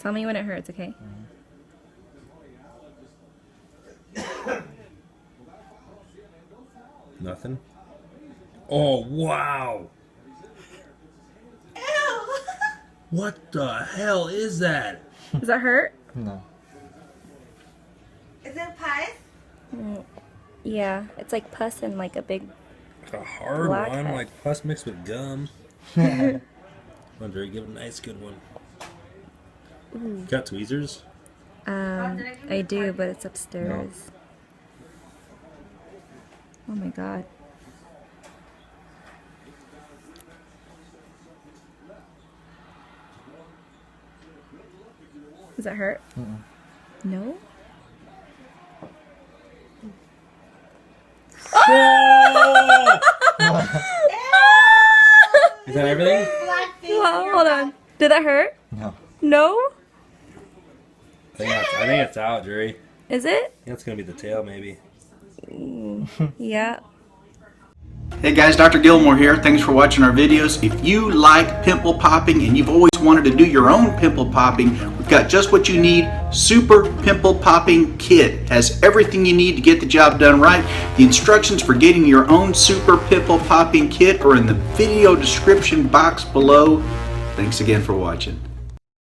Tell me when it hurts, okay? Nothing. Oh, wow. Ew. What the hell is that? Does that hurt? No. Is it pus? Yeah, it's like pus and like a big. Like a hard Black one, head. like pus mixed with gum. Wonder, give it a nice good one. Got tweezers? I do, but it's upstairs. Oh my god. Does it hurt? No? Oh! Is that everything? Black thing. Wow, hold on. Did that hurt? No. No? I think it's out, Jerry. Is it? I think it's gonna be the tail, maybe. Yeah. Hey guys, Dr. Gilmore here. Thanks for watching our videos. If you like pimple popping and you've always wanted to do your own pimple popping, we've got just what you need. Super Pimple Popping Kit has everything you need to get the job done right. The instructions for getting your own Super Pimple Popping Kit are in the video description box below. Thanks again for watching.